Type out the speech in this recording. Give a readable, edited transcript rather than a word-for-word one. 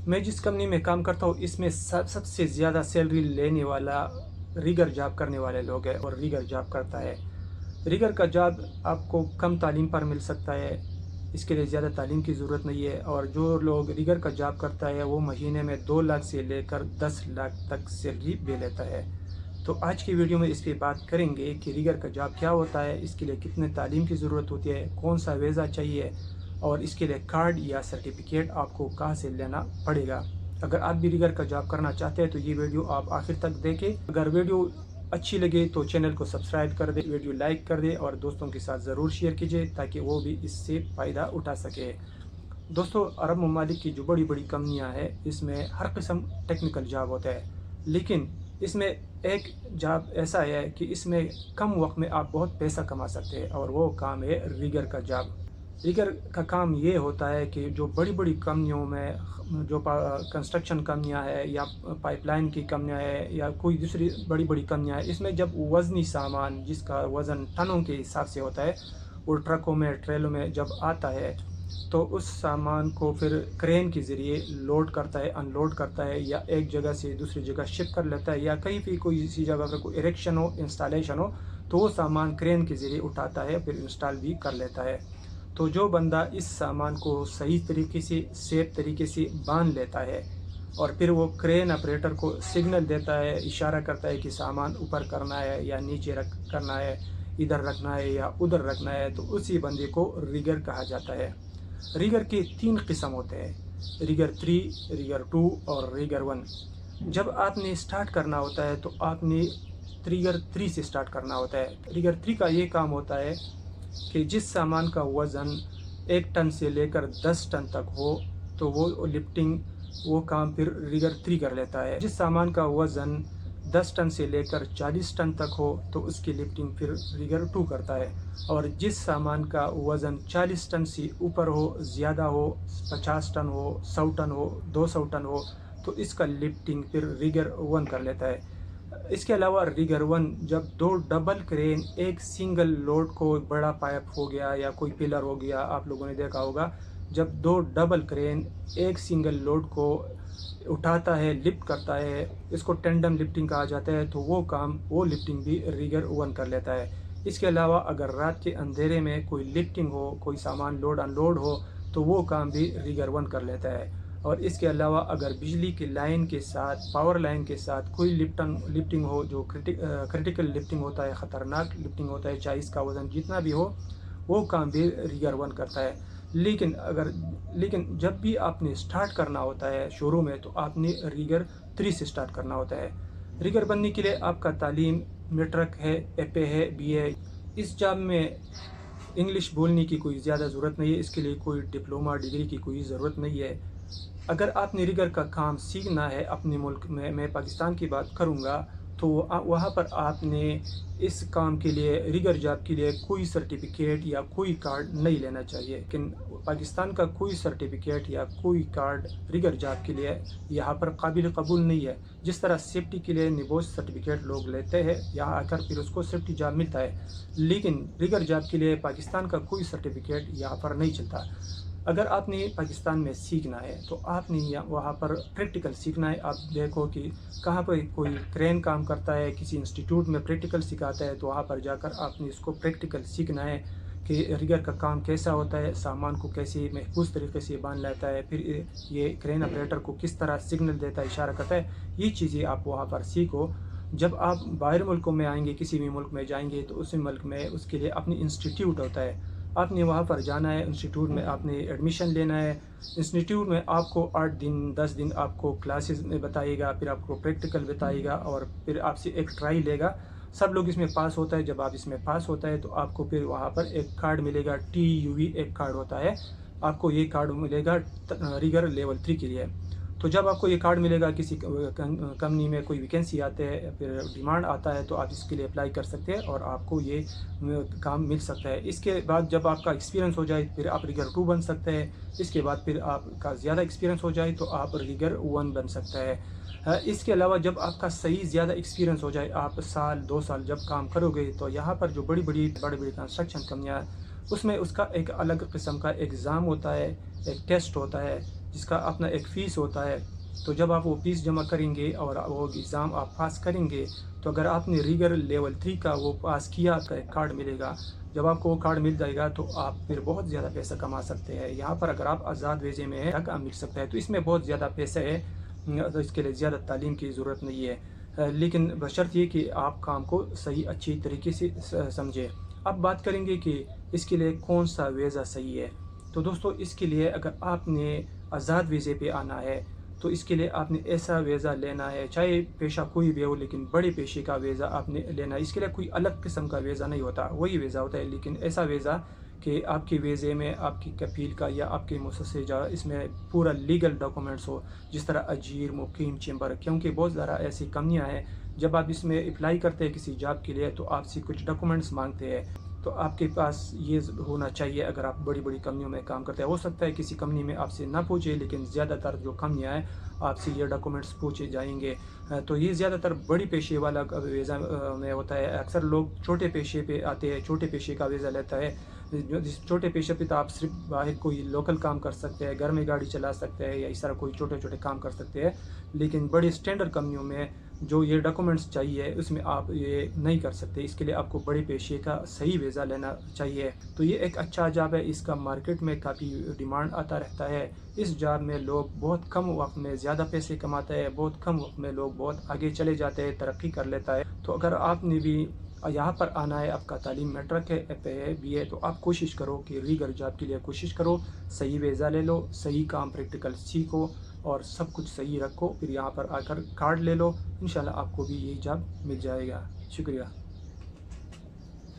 मैं जिस कंपनी में काम करता हूँ इसमें सबसे ज़्यादा सैलरी लेने वाला रीगर जॉब करने वाले लोग हैं, और रीगर जॉब करता है। रीगर का जॉब आपको कम तालीम पर मिल सकता है, इसके लिए ज़्यादा तालीम की ज़रूरत नहीं है। और जो लोग रीगर का जॉब करता है वो महीने में 2 लाख से लेकर 10 लाख तक सैलरी भी लेता है। तो आज की वीडियो में इस पर बात करेंगे कि रीगर का जॉब क्या होता है, इसके लिए कितने तालीम की ज़रूरत होती है, कौन सा वीज़ा चाहिए, और इसके लिए कार्ड या सर्टिफिकेट आपको कहाँ से लेना पड़ेगा। अगर आप भी रीगर का जॉब करना चाहते हैं तो ये वीडियो आप आखिर तक देखें। अगर वीडियो अच्छी लगे तो चैनल को सब्सक्राइब कर दे, वीडियो लाइक कर दे और दोस्तों के साथ ज़रूर शेयर कीजिए ताकि वो भी इससे फ़ायदा उठा सके। दोस्तों, अरब ममालिक की जो बड़ी बड़ी कंपनियां हैं इसमें हर किस्म टेक्निकल जॉब होता है, लेकिन इसमें एक जॉब ऐसा है कि इसमें कम वक्त में आप बहुत पैसा कमा सकते हैं, और वो काम है रीगर का जॉब। रीगर का काम ये होता है कि जो बड़ी बड़ी कंपनियों में, जो कंस्ट्रक्शन कंपनियां हैं या पाइपलाइन की कंपनियां हैं या कोई दूसरी बड़ी बड़ी कंपनियां हैं, इसमें जब वज़नी सामान जिसका वज़न टनों के हिसाब से होता है वो ट्रकों में ट्रेलों में जब आता है तो उस सामान को फिर क्रेन के ज़रिए लोड करता है, अनलोड करता है, या एक जगह से दूसरी जगह शिप कर लेता है, या कहीं भी कोई इसी जगह पर कोई इरेक्शन हो, इंस्टॉलेशन हो तो वो सामान क्रेन के ज़रिए उठाता है, फिर इंस्टॉल भी कर लेता है। तो जो बंदा इस सामान को सही तरीके से सेफ तरीके से बांध लेता है और फिर वो क्रेन ऑपरेटर को सिग्नल देता है, इशारा करता है कि सामान ऊपर करना है या नीचे करना है, इधर रखना है या उधर रखना है, तो उसी बंदे को रीगर कहा जाता है। रीगर के 3 किस्म होते हैं, रीगर 3, रीगर 2 और रीगर 1। जब आपने स्टार्ट करना होता है तो आपने रीगर 3 से स्टार्ट करना होता है। रीगर 3 का ये काम होता है कि जिस सामान का वज़न 1 टन से लेकर 10 टन तक हो तो वो लिफ्टिंग, वो काम फिर रीगर 3 कर लेता है। जिस सामान का वज़न 10 टन से लेकर 40 टन तक हो तो उसकी लिफ्टिंग फिर रीगर 2 करता है। और जिस सामान का वज़न 40 टन से ऊपर हो, ज़्यादा हो, 50 टन हो, 100 टन हो, 200 टन हो, तो इसका लिफ्टिंग फिर रीगर 1 कर लेता है। इसके अलावा रीगर 1 जब 2 डबल क्रेन एक सिंगल लोड को, बड़ा पाइप हो गया या कोई पिलर हो गया, आप लोगों ने देखा होगा, जब 2 डबल क्रेन एक सिंगल लोड को उठाता है, लिफ्ट करता है, इसको टेंडम लिफ्टिंग कहा जाता है, तो वो लिफ्टिंग भी रीगर 1 कर लेता है। इसके अलावा अगर रात के अंधेरे में कोई लिफ्टिंग हो, कोई सामान लोड अनलोड हो, तो वो काम भी रीगर 1 कर लेता है। और इसके अलावा अगर बिजली की लाइन के साथ, पावर लाइन के साथ कोई लिफ्टिंग हो, जो क्रिटिकल लिफ्टिंग होता है, ख़तरनाक लिफ्टिंग होता है, चाहे इसका वज़न जितना भी हो, वो काम भी रीगर 1 करता है। लेकिन जब भी आपने स्टार्ट करना होता है शुरू में तो आपने रीगर 3 से स्टार्ट करना होता है। रीगर बनने के लिए आपका तालीम मेट्रिक है, एपे है, बीए। इस जॉब में इंग्लिश बोलने की कोई ज़्यादा ज़रूरत नहीं है, इसके लिए कोई डिप्लोमा डिग्री की कोई ज़रूरत नहीं है। अगर आपने रीगर का काम सीखना है अपने मुल्क में, मैं पाकिस्तान की बात करूँगा, तो वहाँ पर आपने इस काम के लिए, रीगर जॉब के लिए कोई सर्टिफिकेट या कोई कार्ड नहीं लेना चाहिए। लेकिन पाकिस्तान का कोई सर्टिफिकेट या कोई कार्ड रीगर जॉब के लिए यहाँ पर काबिल कबूल नहीं है। जिस तरह सेफ्टी के लिए निबोज सर्टिफिकेट लोग लेते हैं, यहाँ आकर फिर उसको सेफ्टी जॉब मिलता है, लेकिन रीगर जॉब के लिए पाकिस्तान का कोई सर्टिफिकेट यहाँ पर नहीं चलता। अगर आपने पाकिस्तान में सीखना है तो आपने वहाँ पर प्रैक्टिकल सीखना है। आप देखो कि कहाँ पर कोई क्रेन काम करता है, किसी इंस्टीट्यूट में प्रैक्टिकल सिखाता है, तो वहाँ पर जाकर आपने इसको प्रैक्टिकल सीखना है कि रीगर का काम कैसा होता है, सामान को कैसे महफूज तरीके से बांध लेता है, फिर ये क्रेन ऑपरेटर को किस तरह सिग्नल देता है, इशारा करता है, ये चीज़ें आप वहाँ पर सीखो। जब आप बाहर मुल्कों में आएंगे, किसी भी मुल्क में जाएंगे, तो उस मुल्क में उसके लिए अपनी इंस्टीट्यूट होता है, आपने वहाँ पर जाना है, इंस्टीट्यूट में आपने एडमिशन लेना है। इंस्टीट्यूट में आपको 8 दिन 10 दिन आपको क्लासेस में बताएगा, फिर आपको प्रैक्टिकल बताएगा और फिर आपसे एक ट्राई लेगा। सब लोग इसमें पास होता है। जब आप इसमें पास होता है तो आपको फिर वहाँ पर एक कार्ड मिलेगा, TUV एक कार्ड होता है, आपको ये कार्ड मिलेगा रीगर लेवल 3 के लिए। तो जब आपको ये कार्ड मिलेगा, किसी कंपनी में कोई वैकेंसी आते हैं, फिर डिमांड आता है, तो आप इसके लिए अप्लाई कर सकते हैं और आपको ये काम मिल सकता है। इसके बाद जब आपका एक्सपीरियंस हो जाए फिर आप रीगर 2 बन सकते हैं। इसके बाद फिर आपका ज़्यादा एक्सपीरियंस हो जाए तो आप रीगर 1 बन सकते हैं। इसके अलावा जब आपका सही ज़्यादा एक्सपीरियंस हो जाए, आप साल 2 साल जब काम करोगे, तो यहाँ पर जो बड़ी बड़ी कंस्ट्रक्शन कंपनियाँ, उसमें उसका एक अलग किस्म का एग्ज़ाम होता है, एक टेस्ट होता है جس کا اپنا ایک فیس ہوتا ہے. تو جب آپ وہ فیس جمع کریں گے اور وہ ایگزام آپ پاس کریں گے تو اگر آپ نے ریگر لیول 3 کا وہ پاس کیا آپ کا ایک کارڈ ملے گا. جب آپ کو وہ کارڈ مل جائے گا تو آپ پھر بہت زیادہ پیسہ کما سکتے ہیں. یہاں پر اگر آپ آزاد ویزے میں ہیں کام مل سکتا ہے تو اس میں بہت زیادہ پیسہ ہے. تو اس کے لیے زیادہ تعلیم کی ضرورت نہیں ہے، لیکن بشرط یہ کہ آپ کام کو صحیح اچھی طریقے سے سمجھیں. اب بات کریں گے کہ اس کے لیے کون سا ویزا صحیح ہے. تو دوستو اس کے لیے اگر آپ نے آزاد ویزے پہ آنا ہے تو اس کے لیے آپ نے ایسا ویزا لینا ہے، چاہے پیشہ کوئی بھی ہو لیکن بڑے پیشے کا ویزا آپ نے لینا ہے. اس کے لیے کوئی الگ قسم کا ویزا نہیں ہوتا، وہی ویزا ہوتا ہے، لیکن ایسا ویزا کہ آپ کے ویزے میں آپ کی کفیل کا یا آپ کے مؤسسے جا اس میں پورا لیگل ڈاکومنٹس ہو، جس طرح اجیر، مقیم، چیمبر. کیونکہ بہت زیادہ ایسی کمپنیاں ہیں جب آپ اس میں اپلائی کرتے ہیں کسی جاب کے لیے تو آپ سے کچھ ڈاکومنٹس مانگتے ہیں. تو آپ کے پاس یہ ہونا چاہیے اگر آپ بڑی بڑی کمپنیوں میں کام کرتے ہیں. ہو سکتا ہے کسی کمپنی میں آپ سے نہ پوچھے لیکن زیادہ تر جو کمپنیاں ہیں آپ سے یہ ڈاکومنٹس پوچھے جائیں گے. تو یہ زیادہ تر بڑی پیشے والا ویزا میں ہوتا ہے. اکثر لوگ چھوٹے پیشے پہ آتے ہیں، چھوٹے پیشے کا ویزا لیتا ہے. جس چھوٹے پیشے پہ تو آپ صرف باہر کوئی لوکل کام کر سکتے ہیں، گھر میں گاڑی چلا سکتے ہیں یا اس طرح کوئی چھوٹے چھوٹے کام کر سکتے ہیں. لیکن بڑی اسٹینڈرڈ کمپنیوں میں جو یہ ڈاکومنٹس چاہیے اس میں آپ یہ نہیں کر سکتے. اس کے لیے آپ کو بڑے پیشے کا صحیح ویزا لینا چاہیے. تو یہ ایک اچھا جاب ہے، اس کا مارکیٹ میں کافی ڈیمانڈ آتا رہتا ہے. اس جاب میں لوگ بہت کم وقت میں زیادہ پیسے کماتے ہیں، بہت کم وقت میں لوگ بہت آگے چلے جاتے ہیں، ترقی کر لیتا ہے. تو اگر آپ نے بھی یہاں پر آنا ہے، آپ کا تعلیم میٹرک ہے بھی ہے، تو آپ کوشش کرو کہ ریگر جاب کے لیے کوشش کرو، صحیح ویزا لے لو، صحیح کام پریکٹیکل سیکھو اور سب کچھ صحیح رکھو، پھر یہاں پر آ کر کارڈ لے لو. انشاءاللہ آپ کو بھی یہی جاب مل جائے گا. شکریہ.